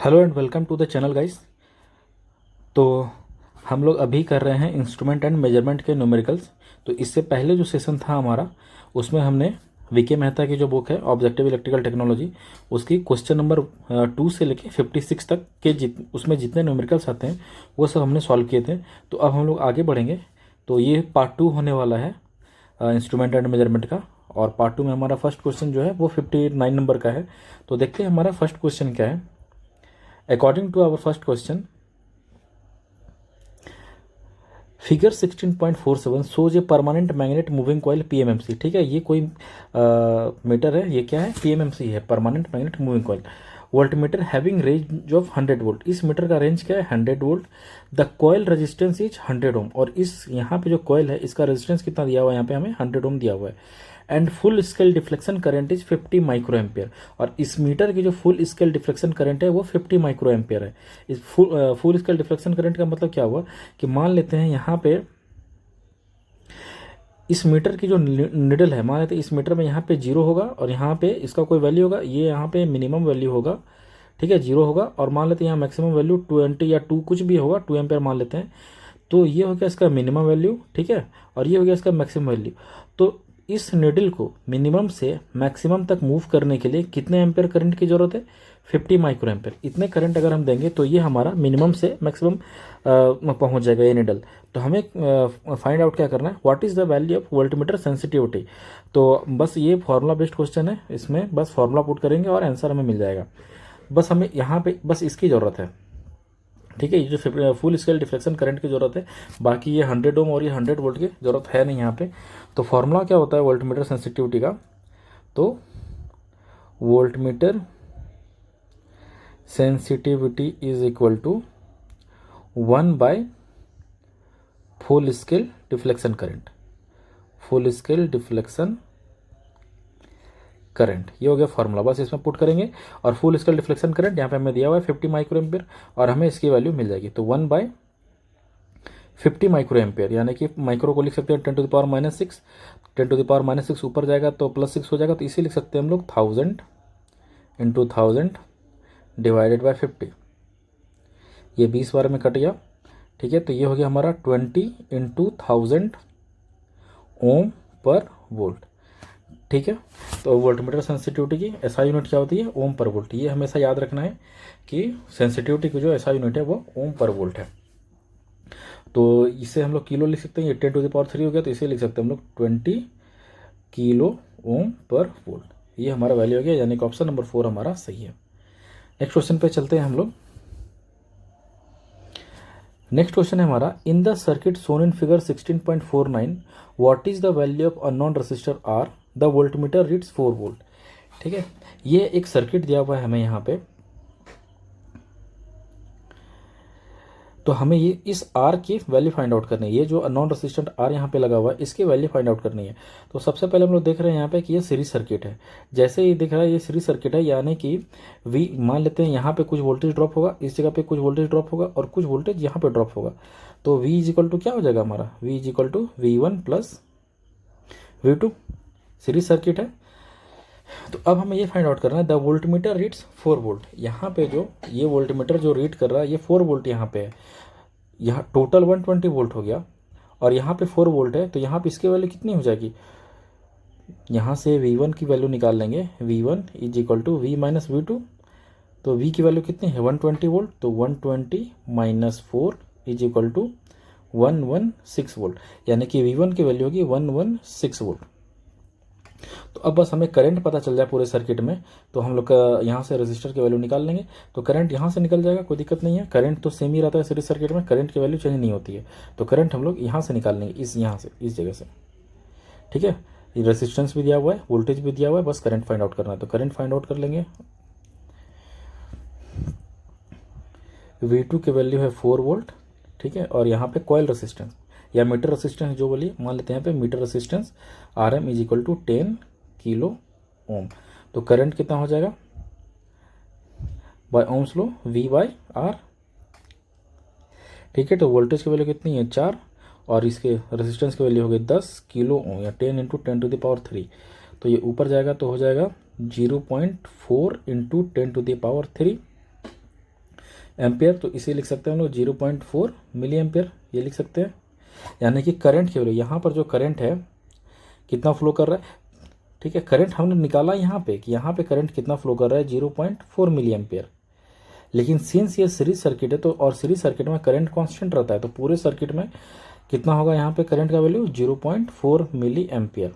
Hello and welcome to the channel guys. तो हम लोग अभी कर रहे हैं इंस्ट्रूमेंट एंड मेजरमेंट के न्यूमेरिकल्स। तो इससे पहले जो सेशन था हमारा, उसमें हमने वीके मेहता की जो बुक है ऑब्जेक्टिव इलेक्ट्रिकल टेक्नोलॉजी, उसकी क्वेश्चन नंबर 2 से लेके 56 तक के उसमें जितने न्यूमेरिकल्स आते हैं वो सब हमने सॉल्व किए थे। तो अब हम लोग आगे बढ़ेंगे। तो ये पार्ट 2 होने वाला है इंस्ट्रूमेंट एंड मेजरमेंट का। और पार्ट 2 में हमारा फर्स्ट क्वेश्चन जो है वो 59 नंबर का है। तो देखते हैं हमारा फर्स्ट क्वेश्चन क्या है। According to our first question, figure 16.47 shows a permanent magnet moving coil PMMC। ठीक है, ये कोई मीटर है, ये क्या है, PMMC है, permanent magnet moving coil. Volt meter having range of 100 volt. इस मीटर का रेंज क्या है, 100 volt. The coil resistance is 100 ओम। और इस यहाँ पे जो कॉइल है इसका रेजिस्टेंस कितना दिया हुआ है, यहाँ पे हमें 100 ओम दिया हुआ है। And full scale deflection current is 50 micro ampere. और इस मीटर की जो फुल स्केल डिफ्लेक्शन करंट है वो 50 माइक्रो एम्पियर है। इस फुल स्केल डिफ्लेक्शन करंट का मतलब क्या हुआ कि मान लेते हैं यहाँ पे इस मीटर की जो निडल है, मान लेते हैं इस मीटर में यहाँ पे 0 होगा और यहाँ पे इसका कोई वैल्यू होगा, ये यहाँ पे मिनिमम वैल्यू होगा, ठीक है, 0 होगा। और मान लेते हैं यहाँ मैक्सिमम वैल्यू 20 या 2 कुछ भी होगा, 2 एम्पियर मान लेते हैं। तो ये हो गया इसका मिनिमम वैल्यू, ठीक है, और ये हो गया इसका मैक्सिमम वैल्यू। तो इस निडल को मिनिमम से मैक्सिमम तक मूव करने के लिए कितने एम्पेयर करंट की जरूरत है, 50 माइक्रो एम्पेयर। इतने करंट अगर हम देंगे तो ये हमारा मिनिमम से मैक्सिमम पहुंच जाएगा ये निडल। तो हमें फाइंड आउट क्या करना है, what is the value of voltmeter sensitivity. तो बस ये फॉर्मूला बेस्ड क्वेश्चन है, इसमें बस फॉर्मूला पुट करेंगे और आंसर हमें मिल जाएगा। बस हमें यहाँ पे बस इसकी ज़रूरत है, ठीक है, ये जो फुल स्केल डिफ्लेक्शन करंट की जरूरत है। बाकी ये 100 ओम और ये 100 वोल्ट की जरूरत है नहीं यहाँ पे। तो फॉर्मूला क्या होता है वोल्टमीटर सेंसिटिविटी का, तो voltmeter sensitivity is equal to 1 by full scale deflection current. Full scale deflection current, ये हो गया फॉर्मूला, बस इसमें पुट करेंगे। और फुल स्केल डिफ्लेक्शन करंट यहाँ पे हमें दिया हुआ है 50 माइक्रो एम्पियर और हमें इसकी वैल्यू मिल जाएगी। तो 1 बाय 50 माइक्रो एम्पियर, यानी कि माइक्रो को लिख सकते हैं 10⁻⁻6। 10⁻⁻6 ऊपर जाएगा तो +6 हो जाएगा, तो इसे लिख सकते हैं हम लोग 1000 इंटू 1000 डिवाइडेड बाय 50। ये 20 बार में कट गया, ठीक है। तो ये हो गया हमारा 20 इंटू 1000 ओम पर वोल्ट, ठीक है। तो वोल्टमीटर सेंसिटिविटी की एसआई यूनिट क्या होती है, ओम पर वोल्ट। ये हमेशा याद रखना है कि सेंसिटिविटी की जो एसआई यूनिट है वो ओम पर वोल्ट है। तो इसे हम लोग किलो लिख सकते हैं, ये 10⁻³ हो गया, तो इसे लिख सकते हैं हम लोग 20 किलो ओम पर वोल्ट। ये हमारा वैल्यू हो गया, यानी कि ऑप्शन नंबर 4 हमारा सही है। नेक्स्ट क्वेश्चन पे चलते हैं हम लोग। नेक्स्ट क्वेश्चन है हमारा, in the circuit shown in figure 16.49 what is the value of unknown resistor R, the voltmeter reads 4 volt. ठीक है, ये एक सर्किट दिया हुआ है हमें यहाँ पे। तो हमें ये इस आर की वैल्यू फाइंड आउट करनी है। ये जो नॉन रेसिस्टेंट आर यहाँ पे लगा हुआ है इसकी वैल्यू फाइंड आउट करनी है। तो सबसे पहले हम लोग देख रहे हैं यहाँ पे कि ये सीरीज सर्किट है। जैसे ही दिख रहा है ये सीरीज सर्किट है, यानी कि वी मान लेते हैं यहाँ पे कुछ वोल्टेज ड्रॉप होगा, इस जगह पे कुछ वोल्टेज ड्रॉप होगा और कुछ वोल्टेज यहाँ पे ड्रॉप होगा। तो V इज इक्वल टू क्या हो जाएगा हमारा, V is equal to V1 plus V2। Series circuit है। तो अब हमें ये फाइंड आउट करना है द वोल्टमीटर रीड्स 4 वोल्ट। यहाँ पे जो ये वोल्टमीटर जो रीड कर रहा है ये 4 वोल्ट यहाँ पे है। यहाँ टोटल 120 वोल्ट हो गया और यहाँ पे 4 वोल्ट है, तो यहाँ पे इसकी वैल्यू कितनी हो जाएगी, यहाँ से V1 की वैल्यू निकाल लेंगे। V1 is equal to V minus V2। तो V की वैल्यू कितनी है 120 वोल्ट, तो 120 minus 4 is equal to 116 volt, यानी कि V1 की वैल्यू होगी 116 वोल्ट। तो अब बस हमें करंट पता चल जाए पूरे सर्किट में, तो हम लोग यहाँ से रेजिस्टर की वैल्यू निकाल लेंगे। तो करंट यहाँ से निकल जाएगा, कोई दिक्कत नहीं है, करंट तो सेम ही रहता है सीरीज सर्किट में, करंट की वैल्यू चेंज नहीं होती है। तो करंट हम लोग यहाँ से निकाल लेंगे, यहाँ से, इस जगह से, ठीक है। रेजिस्टेंस भी दिया हुआ है, वोल्टेज भी दिया हुआ है, बस करंट फाइंड आउट करना है। तो करंट फाइंड आउट कर लेंगे। V2 की वैल्यू है 4 वोल्ट, ठीक है। और यहाँ पे कॉइल रेसिस्टेंस या मीटर रेसिस्टेंस जो बोलिए, मान लेते हैं यहाँ पे meter resistance RM is equal to 10 kilo ohm. तो करंट कितना हो जाएगा by ohm's law, V by R, ठीक है। तो वोल्टेज की वैल्यू कितनी है 4 और इसके रेसिस्टेंस की वैल्यू हो गई 10 किलो ओम या 10 इंटू 10⁻3। तो ये ऊपर जाएगा तो हो जाएगा 0.4 इंटू 10⁻3 एम्पियर, तो इसे लिख सकते हैं हम लोग 0.4 मिली एम्पियर, ये लिख सकते हैं। यानी कि करंट की वैल्यू, यहाँ पर जो करंट है कितना फ्लो कर रहा है, ठीक है, करंट हमने निकाला यहाँ पे कि यहाँ पे करंट कितना फ्लो कर रहा है 0.4 मिली एम्पियर। लेकिन सिंस ये सीरीज सर्किट है तो, और सीरीज सर्किट में करंट कांस्टेंट रहता है, तो पूरे सर्किट में कितना होगा यहाँ पे करंट का वैल्यू 0.4 मिली एम्पियर।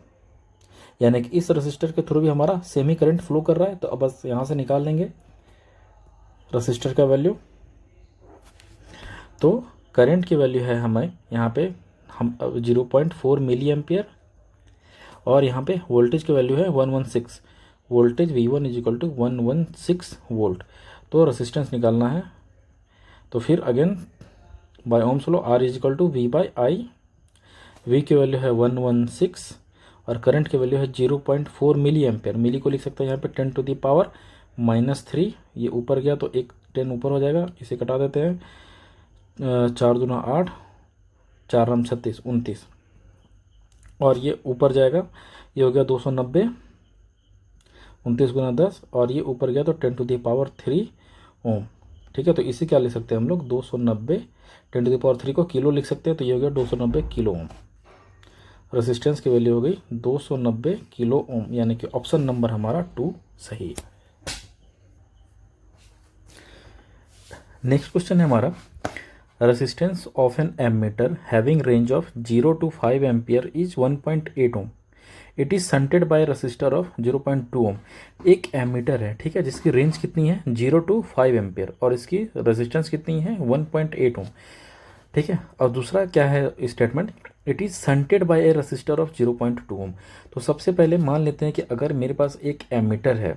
यानी कि इस रजिस्टर के थ्रू भी हमारा सेम ही करंट फ्लो कर रहा है। तो अब बस यहाँ से निकाल लेंगे रजिस्टर का वैल्यू। तो करंट की वैल्यू है हमें यहाँ पे हम 0.4 मिली एम्पियर, और यहाँ पे वोल्टेज की वैल्यू है 116 voltage, V1 is equal to 116 volt. तो रेसिस्टेंस निकालना है, तो फिर again by ohm's law R is equal to V by I. V की वैल्यू है 116 और करंट की वैल्यू है 0.4 मिली एम्पियर। मिली को लिख सकते हैं यहाँ पे 10 टू दी पावर -3, ये ऊपर गया तो एक 10 ऊपर हो जाएगा, इसे कटा देते हैं। 4 दूना 8, 4 रम 36, 29, और ये ऊपर जाएगा, ये हो गया 290, 29 गुना 10, और ये ऊपर गया तो 10 टू दी पावर 3 ओम। ठीक है, तो इसे क्या लिख सकते हैं हम लोग 290, 10 टू दी पावर 3 को किलो लिख सकते हैं, तो ये हो गया 290 किलो ओम। रेसिस्टेंस की वैल्यू हो गई 290 किलो ओम, यानी कि ऑप्शन नंबर हमारा 2 सही है। नेक्स्ट क्वेश्चन है हमारा, resistance of an ammeter having range of 0 to 5 ampere is 1.8 ohm, it is shunted by register of 0.2 ohm. एक एमीटर है, ठीक है, जिसकी रेंज कितनी है 0 to 5 एम्पियर और इसकी रेजिस्टेंस कितनी है 1.8 ओम। ठीक है, और दूसरा क्या है statement, it is shunted bye A register of 0.2 ओम। तो सबसे पहले मान लेते हैं कि अगर मेरे पास एक एमीटर है,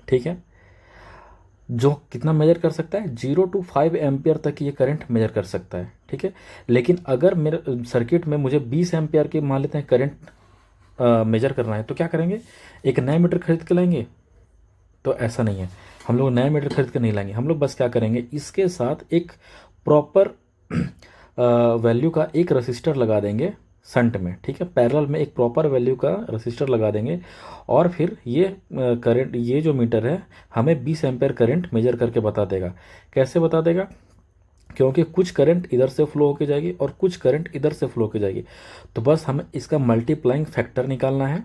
ठीक है, जो कितना मेजर कर सकता है 0 to 5 एम्पियर तक ये करंट मेजर कर सकता है। ठीक है, लेकिन अगर मेरे सर्किट में मुझे 20 एम्पियर के मान लेते हैं करंट मेजर करना है, तो क्या करेंगे, एक नया मीटर खरीद के लाएंगे? तो ऐसा नहीं है, हम लोग नया मीटर खरीद के नहीं लाएंगे। हम लोग बस क्या करेंगे, इसके साथ एक प्रॉपर वैल्यू का एक रजिस्टर लगा देंगे शंट में। ठीक है, पैरेलल में एक प्रॉपर वैल्यू का रजिस्टर लगा देंगे, और फिर ये करंट, ये जो मीटर है हमें 20 एम्पेयर करंट मेजर करके बता देगा। कैसे बता देगा, क्योंकि कुछ करंट इधर से फ्लो होके जाएगी और कुछ करंट इधर से फ्लो होके जाएगी। तो बस हमें इसका मल्टीप्लाइंग फैक्टर निकालना है,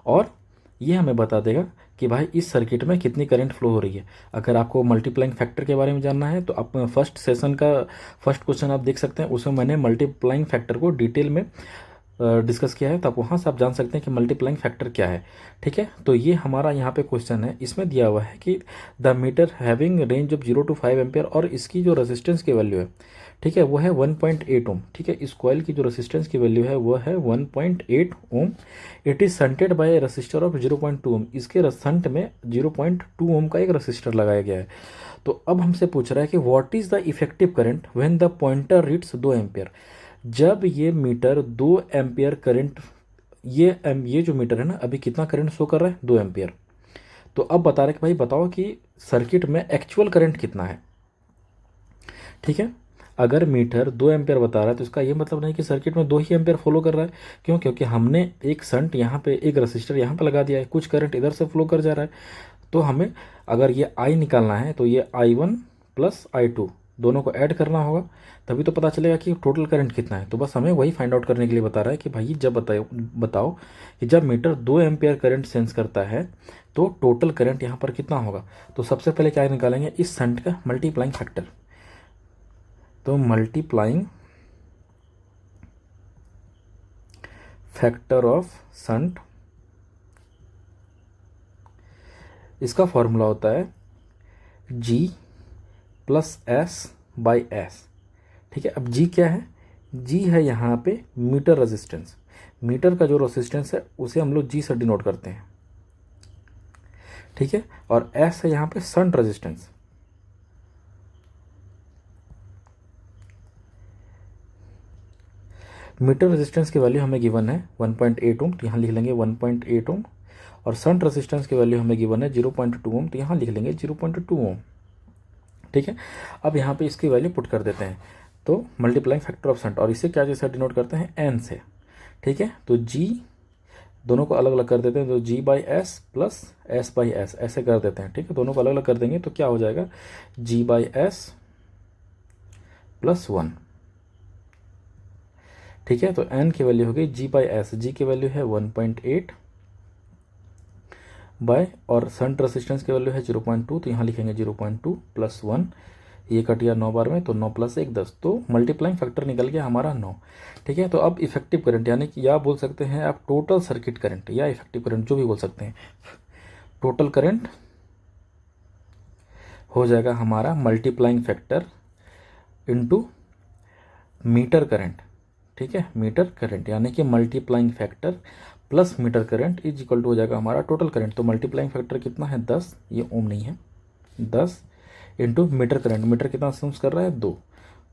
और ये हमें बता देगा कि भाई इस सर्किट में कितनी करंट फ्लो हो रही है। अगर आपको मल्टीप्लाइंग फैक्टर के बारे में जानना है तो आप फर्स्ट सेशन का फर्स्ट क्वेश्चन आप देख सकते हैं, उसमें मैंने मल्टीप्लाइंग फैक्टर को डिटेल में डिस्कस किया है, तो आप वहाँ से आप जान सकते हैं कि मल्टीप्लाइंग फैक्टर क्या है। ठीक है, तो ये हमारा यहाँ पे क्वेश्चन है, इसमें दिया हुआ है कि the meter having range of 0 to 5 ampere, और इसकी जो रेजिस्टेंस की वैल्यू है, ठीक है, वो है 1.8 ओम। ठीक है, इस कॉइल की जो रेजिस्टेंस की वैल्यू है वो है 1.8 ohm. It is shunted by register of 0.2 ohm. इसके शंट में 0.2 ओम का एक रजिस्टर लगाया गया है। तो अब हमसे पूछ रहा है कि what is the effective current when the pointer reads 2 ampere. जब ये मीटर 2 एम्पियर करंट, ये जो मीटर है ना, अभी कितना करंट शो कर रहा है 2 एम्पियर। तो अब बता रहे कि भाई बताओ कि सर्किट में एक्चुअल करंट कितना है। ठीक है, अगर मीटर 2 एम्पियर बता रहा है तो इसका ये मतलब नहीं कि सर्किट में 2 ही एम्पियर फॉलो कर रहा है। क्यों? क्योंकि हमने एक शंट यहाँ पे, एक रजिस्टर यहाँ पे लगा दिया है, कुछ करंट इधर से फ्लो कर जा रहा है। तो हमें अगर ये आई निकालना है तो ये I1 प्लस I2 दोनों को ऐड करना होगा, तभी तो पता चलेगा कि टोटल करंट कितना है। तो बस हमें वही फाइंड आउट करने के लिए बता रहा है कि भाई जब बताओ कि जब मीटर 2 एम्पियर करंट सेंस करता है तो टोटल करंट यहाँ पर कितना होगा। तो सबसे पहले क्या निकालेंगे, इस शंट का मल्टीप्लाइंग फैक्टर। तो मल्टीप्लाइंग फैक्टर ऑफ शंट, इसका फॉर्मूला होता है G plus S by S। ठीक है, अब G क्या है, G है यहाँ पे मीटर रेजिस्टेंस। मीटर का जो रेजिस्टेंस है उसे हम लोग G से डिनोट करते हैं। ठीक है, और S है यहाँ पे शंट रेजिस्टेंस। मीटर रेजिस्टेंस की वैल्यू हमें गिवन है 1.8 ओम, तो यहाँ लिख लेंगे 1.8 ओम, और शंट रेजिस्टेंस की वैल्यू हमें गिवन है 0.2 ओम, तो यहाँ लिख लेंगे 0.2 ओम। ठीक है, अब यहाँ पे इसकी वैल्यू पुट कर देते हैं, तो मल्टीप्लाइंग फैक्टर ऑफ शंट, और इसे क्या जैसे डिनोट करते हैं N से। ठीक है, तो G दोनों को अलग अलग कर देते हैं, तो G by S plus S by S ऐसे कर देते हैं। ठीक है, दोनों को अलग अलग कर देंगे तो क्या हो जाएगा, G बाई एस प्लस 1। ठीक है, तो n की वैल्यू हो गई G बाई एस, G की वैल्यू है 1.8 बाय, और शंट रेसिस्टेंस की वैल्यू है 0.2, तो यहाँ लिखेंगे 0.2 प्लस 1, ये कट गया 9 बार में, तो 9 प्लस 1 10, तो मल्टीप्लाइंग फैक्टर निकल गया हमारा 9। ठीक है, तो अब इफेक्टिव करंट यानी कि या बोल सकते हैं आप टोटल सर्किट करंट या इफेक्टिव करंट जो भी बोल सकते हैं, टोटल करंट हो जाएगा हमारा multiplying factor into meter current. ठीक है, मीटर करंट यानी कि multiplying factor plus meter current is equal to हो जाएगा हमारा टोटल करंट। तो मल्टीप्लाइंग फैक्टर कितना है 10, ये ओम नहीं है, 10 इंटू मीटर करंट, मीटर कितना सेंस कर रहा है 2,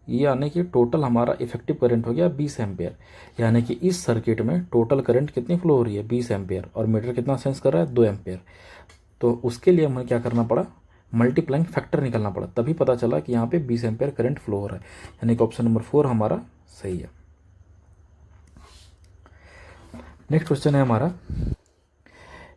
ये यानी कि टोटल हमारा इफेक्टिव करंट हो गया 20 एम्पेयर। यानी कि इस सर्किट में टोटल करंट कितनी फ्लो हो रही है 20 एम्पेयर, और मीटर कितना सेंस कर रहा है 2 एम्पेयर। तो उसके लिए हमें क्या करना पड़ा, मल्टीप्लाइंग फैक्टर निकालना पड़ा, तभी पता चला कि यहाँ पे 20 एम्पेयर करंट फ्लो हो रहा है। यानी कि ऑप्शन नंबर 4 हमारा सही है। नेक्स्ट क्वेश्चन है हमारा,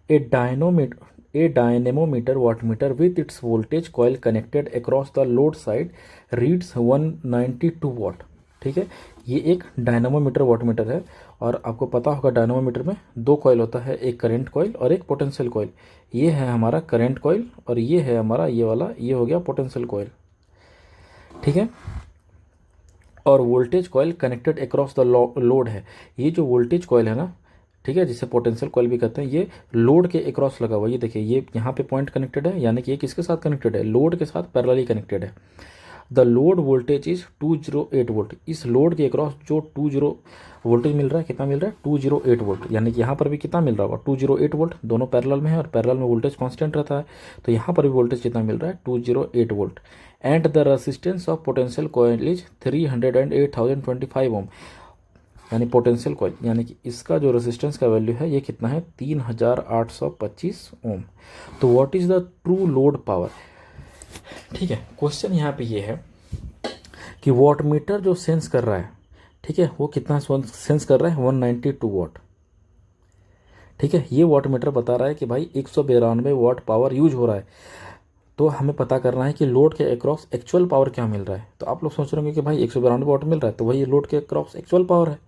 a dynamometer wattmeter with its voltage coil connected across the load side reads 192 watt. ठीक है, ये एक डायनेमोमीटर वाटमीटर है, और आपको पता होगा डायनेमोमीटर में दो कॉइल होता है, एक करंट कॉइल और एक पोटेंशियल कॉइल। ये है हमारा करंट कॉइल और ये है हमारा ये वाला, ये हो गया पोटेंशियल कॉइल। ठीक है, और voltage coil connected across the load है, ये जो वोल्टेज कॉइल है ना, ठीक है, जिसे पोटेंशियल कॉइल भी कहते हैं, ये लोड के अक्रॉस लगा हुआ है। ये देखिए, ये यहाँ पे पॉइंट कनेक्टेड है, यानी कि ये किसके साथ कनेक्टेड है, लोड के साथ पैरेलली कनेक्टेड है। The load voltage is 208 volt. इस लोड के अक्रॉस जो 20 वोल्टेज मिल रहा है, कितना मिल रहा है 208 वोल्ट, यानी कि यहाँ पर भी कितना मिल रहा होगा 208 वोल्ट, दोनों पैरेलल में है और पैरेलल में वोल्टेज कांस्टेंट रहता है, तो यहाँ पर भी वोल्टेज कितना मिल रहा है 208 volt. And the resistance of potential coil is 308,025 ओम, यानी पोटेंशियल कॉइल, यानी कि इसका जो रेजिस्टेंस का वैल्यू है ये कितना है 3825 ओम। तो what is the true load power. ठीक है, क्वेश्चन यहाँ पे ये है कि वाटमीटर जो सेंस कर रहा है, ठीक है, वो कितना सेंस कर रहा है 192 वाट। ठीक है, ये वाटमीटर बता रहा है कि भाई 192 वाट पावर यूज हो रहा है। तो हमें पता करना है कि लोड के अक्रॉस एक्चुअल पावर क्या मिल रहा है। तो आप लोग सोच रहे होंगे कि भाई 192 वाट मिल रहा है तो वही लोड के अक्रॉस एक्चुअल पावर है,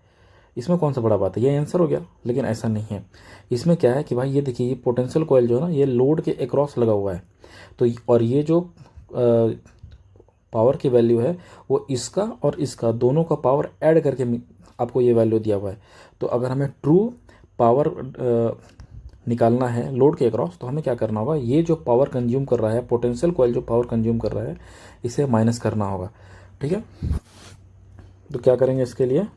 इसमें कौन सा बड़ा बात है, ये आंसर हो गया। लेकिन ऐसा नहीं है, इसमें क्या है कि भाई ये देखिए, ये पोटेंशियल कॉइल जो है ना, ये लोड के अक्रॉस लगा हुआ है, तो और ये जो पावर की वैल्यू है वो इसका और इसका दोनों का पावर ऐड करके आपको ये वैल्यू दिया हुआ है। तो अगर हमें ट्रू पावर निकालना है लोड के अक्रॉस, तो हमें क्या करना होगा, ये जो पावर कंज्यूम कर रहा है पोटेंशियल कॉइल, जो पावर कंज्यूम कर रहा है, इसे माइनस करना होगा। ठीक है, तो क्या करेंगे इसके लिए,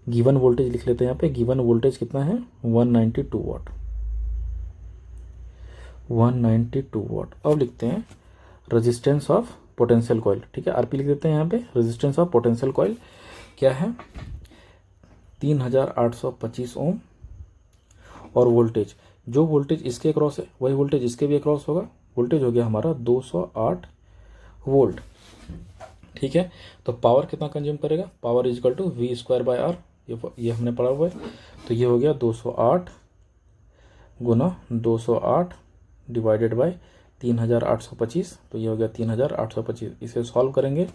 गिवन वोल्टेज लिख लेते हैं। यहाँ पे गिवन वोल्टेज कितना है 192 वाट, 192 वाट। अब लिखते हैं रेजिस्टेंस ऑफ पोटेंशियल कॉइल। ठीक है, आरपी लिख देते हैं यहाँ पे, रेजिस्टेंस ऑफ पोटेंशियल कॉइल क्या है 3825 ओम, और वोल्टेज, जो वोल्टेज इसके अक्रॉस है वही वोल्टेज इसके भी अक्रॉस होगा, वोल्टेज हो गया हमारा 208 वोल्ट। ठीक है, तो पावर कितना कंज्यूम करेगा, power is equal to V square by R, ये हमने पढ़ा हुआ है। तो ये हो गया 208 गुना 208 डिवाइडेड बाय 3825, तो ये हो गया 3825। इसे सॉल्व करेंगे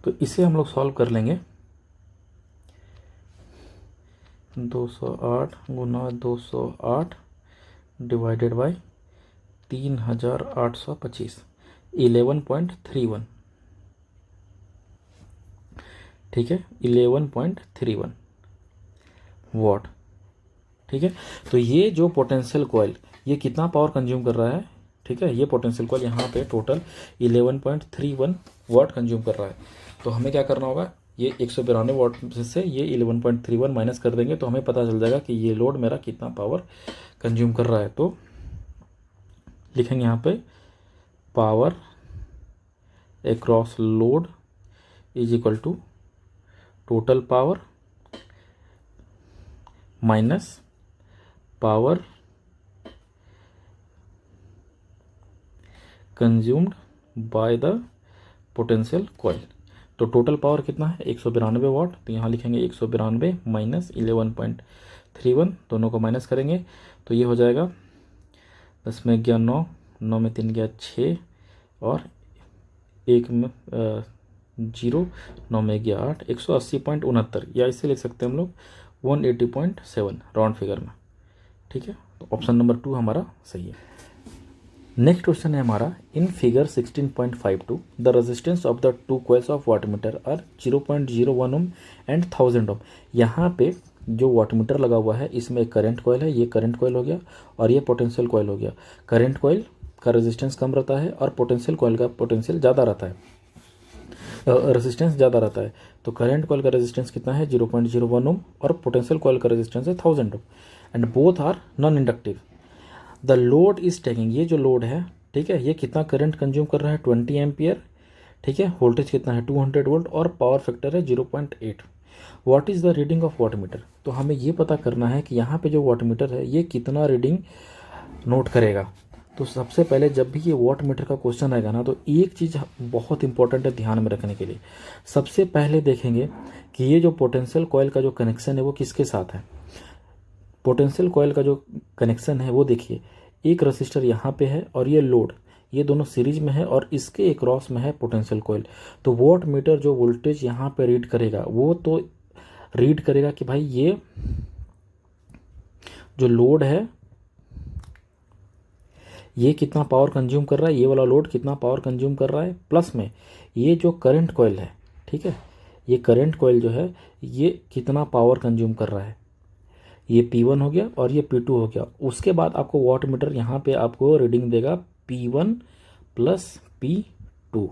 तो इसे हम लोग सॉल्व कर लेंगे, 208 गुना 208 डिवाइडेड बाय 3825, 11.31। ठीक है, 11.31 वाट। ठीक है, तो ये जो पोटेंशियल कॉइल ये कितना पावर कंज्यूम कर रहा है, ठीक है, ये पोटेंशियल कॉइल यहाँ पे टोटल 11.31 वाट कंज्यूम कर रहा है। तो हमें क्या करना होगा, ये 192 वाट से ये 11.31 माइनस कर देंगे, तो हमें पता चल जाएगा कि ये लोड मेरा कितना पावर कंज्यूम कर रहा है। तो लिखेंगे यहाँ पे power across load is equal to total power minus power consumed by the potential coil. तो टोटल पावर कितना है 192 वाट। तो यहाँ लिखेंगे 192 माइनस 11.31, दोनों को माइनस करेंगे तो ये हो जाएगा 10 में गया 9, 9 में 3 गया 6 और 1 में 0, 9 में गया 8, 180.69, या इससे लिख सकते हैं हम लोग 180.7 राउंड फिगर में। ठीक है, तो ऑप्शन नंबर 2 हमारा सही है। नेक्स्ट क्वेश्चन है हमारा, in figure 16.52 the resistance of the two coils of wattmeter are 0.01 ohm and 1000 ohm. यहाँ पे जो वाटमीटर लगा हुआ है इसमें एक करंट कॉइल है, ये करंट कॉइल हो गया और ये पोटेंशियल कॉइल हो गया। करंट कॉइल का रेजिस्टेंस कम रहता है और पोटेंशियल कॉइल का पोटेंशियल ज़्यादा रहता है, रेजिस्टेंस ज़्यादा रहता है। तो करंट कॉइल का रेजिस्टेंस कितना है 0.01 ओम और पोटेंशियल कॉइल का रेजिस्टेंस है 1000 ohm and both are non inductive. The load is taking, ये जो लोड है ठीक है, ये कितना करंट कंज्यूम कर रहा है 20 एम्पियर। ठीक है, वोल्टेज कितना है 200 वोल्ट और पावर फैक्टर है 0.8। What is the reading of wattmeter. तो हमें ये पता करना है कि यहाँ पे जो वाटमीटर है ये कितना रीडिंग नोट करेगा। तो सबसे पहले जब भी ये वाटमीटर का क्वेश्चन आएगा ना, तो एक चीज़ बहुत इंपॉर्टेंट है ध्यान में रखने के लिए। सबसे पहले देखेंगे कि ये जो पोटेंशियल कॉइल का जो कनेक्शन है वो किसके साथ है। पोटेंशियल कॉइल का जो कनेक्शन है वो देखिए, एक रजिस्टर यहाँ पे है और ये लोड, ये दोनों सीरीज में है और इसके अक्रॉस में है पोटेंशियल कॉइल। तो वोल्ट मीटर जो वोल्टेज यहाँ पे रीड करेगा वो तो रीड करेगा कि भाई ये जो लोड है ये कितना पावर कंज्यूम कर रहा है, ये वाला लोड कितना पावर कंज्यूम कर रहा है, प्लस में ये जो करंट कॉइल है, ठीक है, ये करंट कॉइल जो है ये कितना पावर कंज्यूम कर रहा है। ये P1 हो गया और ये P2 हो गया। उसके बाद आपको वाट मीटर यहाँ पे आपको रीडिंग देगा P1 प्लस P2।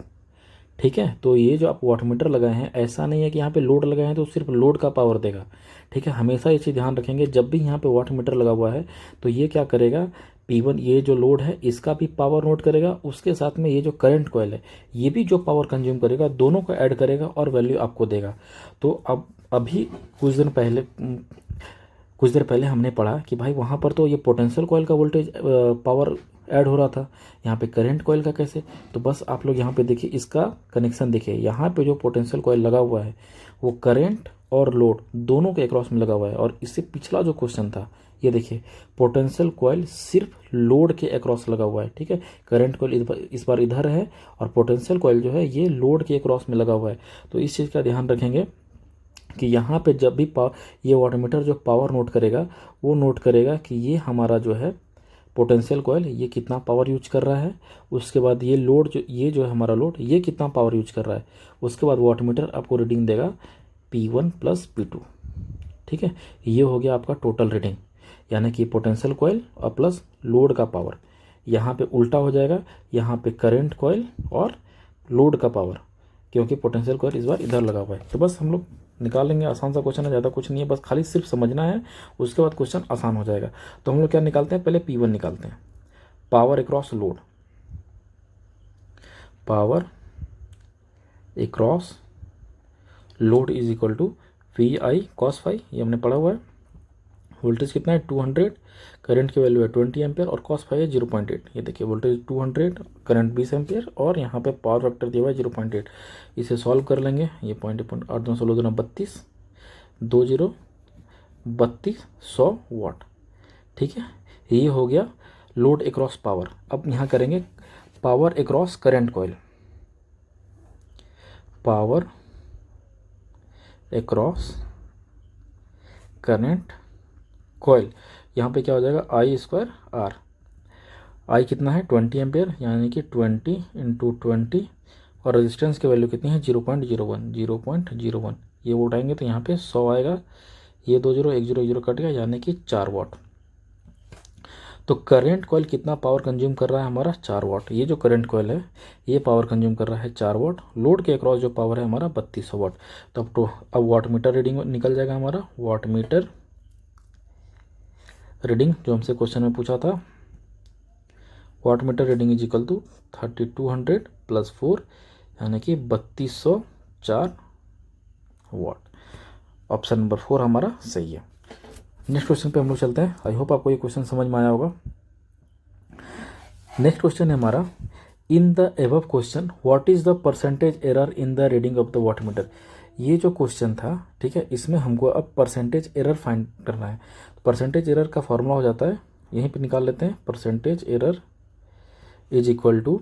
ठीक है, तो ये जो आप वाट मीटर लगाए हैं ऐसा नहीं है कि यहाँ पे लोड लगाए हैं तो सिर्फ लोड का पावर देगा। ठीक है, हमेशा ये चीज़ ध्यान रखेंगे, जब भी यहाँ पे वाट मीटर लगा हुआ है तो ये क्या करेगा, P1 ये जो लोड है इसका भी पावर नोट करेगा, उसके साथ में ये जो करंट कॉइल है ये भी जो पावर कंज्यूम करेगा, दोनों को ऐड करेगा और वैल्यू आपको देगा। तो अब अभी कुछ देर पहले हमने पढ़ा कि भाई वहाँ पर तो ये पोटेंशियल कॉइल का वोल्टेज पावर ऐड हो रहा था, यहाँ पे करंट कॉइल का कैसे। तो बस आप लोग यहाँ पे देखिए, इसका कनेक्शन देखिए, यहाँ पे जो पोटेंशियल कॉइल लगा हुआ है वो करंट और लोड दोनों के अक्रॉस में लगा हुआ है। और इससे पिछला जो क्वेश्चन था ये देखिए, पोटेंशियल कॉइल सिर्फ लोड के अक्रॉस लगा हुआ है। ठीक है, करंट कॉइल इस बार इधर है और पोटेंशियल कॉइल जो है ये लोड के अक्रॉस में लगा हुआ है। तो इस चीज़ का ध्यान रखेंगे कि यहाँ पे जब भी ये वाटमीटर जो पावर नोट करेगा वो नोट करेगा कि ये हमारा जो है पोटेंशियल कॉइल ये कितना पावर यूज कर रहा है। उसके बाद ये लोड जो है हमारा लोड ये कितना पावर यूज कर रहा है। उसके बाद वाटमीटर आपको रीडिंग देगा P1 प्लस P2। ठीक है, ये हो गया आपका टोटल रीडिंग, यानी कि पोटेंशियल कॉइल और प्लस लोड का पावर। यहाँ पे उल्टा हो जाएगा, यहाँ पे करंट कॉइल और लोड का पावर, क्योंकि पोटेंशियल कॉइल इस बार इधर लगा हुआ है। तो बस हम लोग निकाल लेंगे, आसान सा क्वेश्चन है, ज़्यादा कुछ नहीं है, बस खाली सिर्फ समझना है, उसके बाद क्वेश्चन आसान हो जाएगा। तो हम लोग क्या निकालते हैं, पहले P1 निकालते हैं, power across load, power across load is equal to VI cos phi, ये हमने पढ़ा हुआ है। वोल्टेज कितना है 200, करंट की वैल्यू है 20 एम्पियर और cos फाई है 0.8। ये देखिए वोल्टेज 200, करंट 20 एम्पियर और यहाँ पे पावर फैक्टर दिया हुआ है 0.8। इसे सॉल्व कर लेंगे, ये 8 2 16 2 32 20 32 100 वाट। ठीक है, ये हो गया लोड अक्रॉस पावर। अब यहाँ करेंगे power across current coil, power across current coil. यहाँ पे क्या हो जाएगा I²R। आई कितना है 20 एम्पियर, यानी कि 20 × 20 और रेजिस्टेंस की वैल्यू कितनी है 0.01। ये वो उठाएंगे तो यहाँ पे 100 आएगा, ये 2 0 1 0 1 0 कट गया, यानी कि 4 वाट। तो करंट कॉइल कितना पावर कंज्यूम कर रहा है हमारा 4 वाट। ये जो करंट कॉइल है ये पावर कंज्यूम कर रहा है 4 वाट। लोड के अक्रॉस जो पावर है हमारा 3200 वाट। तो अब वाट मीटर रीडिंग निकल जाएगा हमारा, वाट मीटर रीडिंग जो हमसे क्वेश्चन में पूछा था, watt meter reading is equal to 3200 plus 4, यानी कि 3204 वाट। ऑप्शन नंबर 4 हमारा सही है। नेक्स्ट क्वेश्चन पे हम लोग चलते हैं। आई होप आपको ये क्वेश्चन समझ में आया होगा। नेक्स्ट क्वेश्चन है हमारा, in the above question what is the percentage error in the reading of the wattmeter. ये जो क्वेश्चन था, ठीक है, इसमें हमको अब परसेंटेज एरर फाइंड करना है। परसेंटेज एरर का फॉर्मूला हो जाता है, यहीं पे निकाल लेते हैं। Percentage error is equal to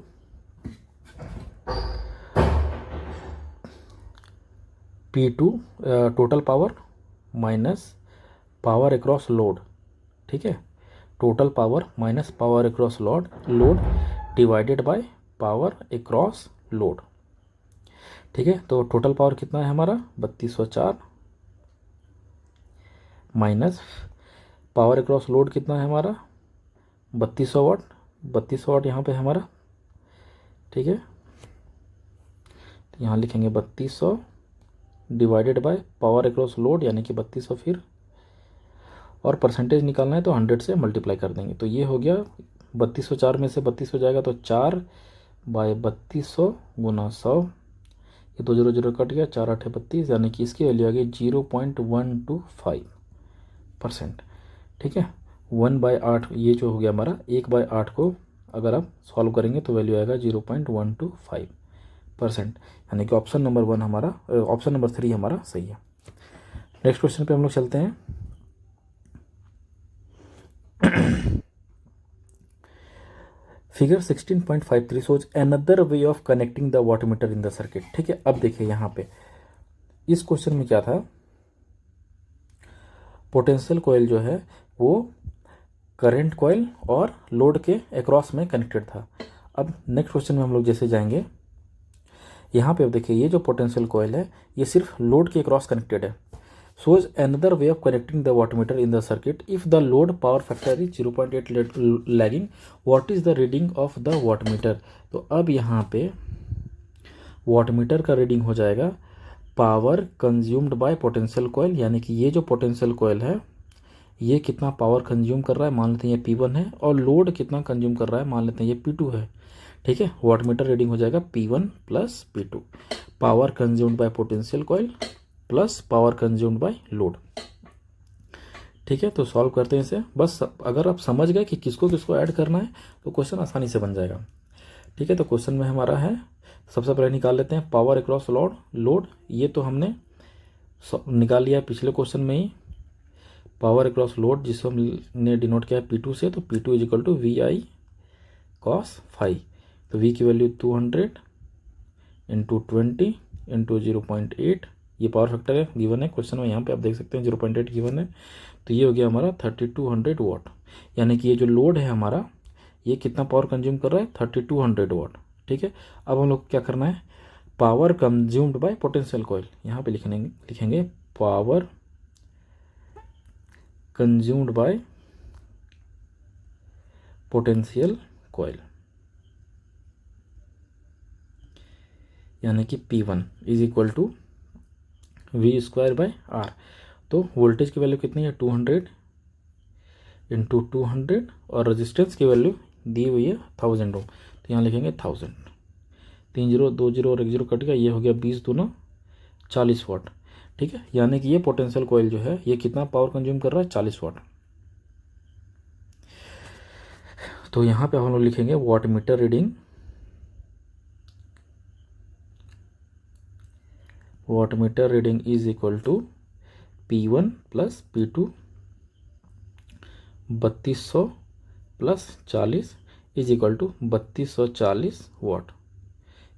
P2 total power minus power across load, ठीक है, total power minus power across load divided by power across load, ठीक है। तो टोटल पावर कितना है हमारा 3204 माइनस पावर अक्रॉस लोड कितना है हमारा 3200 वाट। 3200 वाट यहाँ पे है हमारा, ठीक है। तो यहाँ लिखेंगे 3200 divided by power across load यानी कि 3200 फिर, और परसेंटेज निकालना है तो 100 से मल्टीप्लाई कर देंगे। तो ये हो गया 3204 में से 3200 जाएगा तो 4 बाय 3200 गुना 100, ये 2 0 0 कट गया, 4 8 32, यानी कि इसकी वैल्यू आ गई 0.125%, ठीक है। 1/8 ये जो हो गया हमारा 1/8 को अगर आप सॉल्व करेंगे तो वैल्यू आएगा 0.125%, यानी कि ऑप्शन नंबर 1 हमारा, ऑप्शन नंबर 3 हमारा सही है। नेक्स्ट क्वेश्चन पे हम लोग चलते हैं। Figure 16.53 shows another way of connecting the wattmeter in the circuit, ठीक है। अब देखिए यहाँ पे इस क्वेश्चन में क्या था, पोटेंशियल कॉइल जो है वो करंट कॉइल और लोड के अक्रॉस में कनेक्टेड था। अब नेक्स्ट क्वेश्चन में हम लोग जैसे जाएंगे, यहाँ पे अब देखिए ये जो पोटेंशियल कॉइल है ये सिर्फ लोड के अक्रॉस कनेक्टेड है। shows another way of connecting the wattmeter in the circuit. If the load power factor is 0.8 lagging, what is the reading of the wattmeter? तो अब यहाँ पे वाटमीटर का रीडिंग हो जाएगा power consumed bye potential coil, यानी कि ये जो पोटेंशियल कॉइल है ये कितना पावर कंज्यूम कर रहा है, मान लेते हैं ये P1 है, और लोड कितना कंज्यूम कर रहा है, मान लेते हैं ये P2 है, ठीक है। वाटमीटर रीडिंग हो जाएगा P1 plus P2, power consumed bye potential coil plus power consumed by load, ठीक है। तो सॉल्व करते हैं इसे। बस अगर आप समझ गए कि किसको किसको ऐड करना है तो क्वेश्चन आसानी से बन जाएगा, ठीक है। तो क्वेश्चन में हमारा है, सबसे पहले निकाल लेते हैं पावर अक्रॉस लोड, ये तो हमने निकाल लिया है पिछले क्वेश्चन में ही। पावर अक्रॉस लोड जिसको हमने डिनोट किया है P2 से, तो P2 is equal to VI cos phi, तो V की वैल्यू 200 इंटू 20 इंटू 0.8, ये पावर फैक्टर है गिवन है क्वेश्चन में, यहाँ पे आप देख सकते हैं 0.8 गिवन है। तो ये हो गया हमारा 3200 वाट, यानी कि ये जो लोड है हमारा ये कितना पावर कंज्यूम कर रहा है 3200 वाट, ठीक है। अब हम लोग क्या करना है, power consumed bye potential coil, यहाँ पे लिखेंगे power consumed bye potential coil, यानी कि P1 is equal to V²/R। तो वोल्टेज की वैल्यू कितनी है 200 इंटू 200, और रेजिस्टेंस की वैल्यू दी हुई है 1000 ओम, तो यहाँ लिखेंगे 1000, 3 0 2 0 और 1 0 कट गया, ये हो गया 20 दूना 40 वाट, ठीक है। यानी कि ये पोटेंशियल कॉइल जो है ये कितना पावर कंज्यूम कर रहा है 40 वाट। तो यहाँ पे हम लोग लिखेंगे wattmeter reading, wattmeter reading is equal to P1 plus P2 3200 plus 40 is equal to 3240 watt.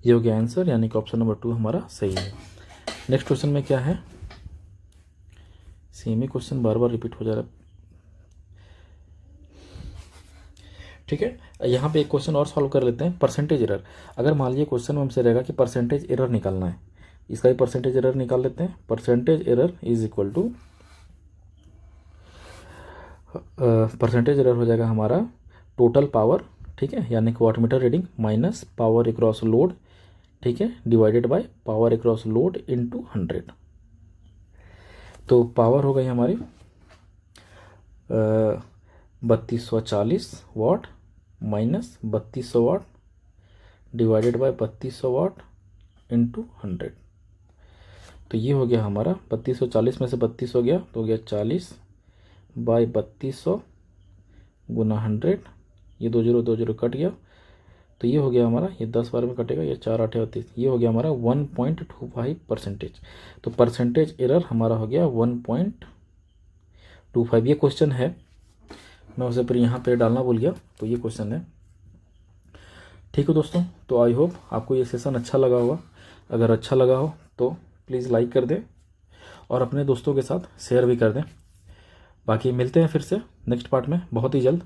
ये हो गया आंसर, यानी कि ऑप्शन नंबर 2 हमारा सही है। नेक्स्ट क्वेश्चन में क्या है, सेम ही क्वेश्चन बार बार रिपीट हो जा रहा है, ठीक है। यहाँ पे एक क्वेश्चन और सॉल्व कर लेते हैं, परसेंटेज एरर। अगर मान लीजिए क्वेश्चन में हमसे रहेगा कि परसेंटेज एरर निकालना है, इसका भी परसेंटेज एरर निकाल लेते हैं। Percentage error is equal to, percentage error हो जाएगा हमारा टोटल पावर, ठीक है, यानी कि wattmeter reading minus power across load, ठीक है, divided by power across load into 100। तो पावर हो गई हमारी 3240 watt minus 3200 watt divided by 3200 watt into 100। तो ये हो गया हमारा 3240 में से 32 हो गया तो हो गया 40 बाय 3200 गुना 100, ये 2 0 2 0 कट गया, तो ये हो गया हमारा, ये 10 बार में कटेगा, ये 4 8 38, ये हो गया हमारा 1.25%। तो परसेंटेज एरर हमारा हो गया 1.25। ये क्वेश्चन है, मैं उसे फिर यहाँ पे डालना भूल गया, तो ये क्वेश्चन है। ठीक है दोस्तों, तो आई होप आपको ये सेशन अच्छा लगा होगा। अगर अच्छा लगा हो तो प्लीज़ लाइक कर दें और अपने दोस्तों के साथ शेयर भी कर दें। बाकी मिलते हैं फिर से नेक्स्ट पार्ट में बहुत ही जल्द।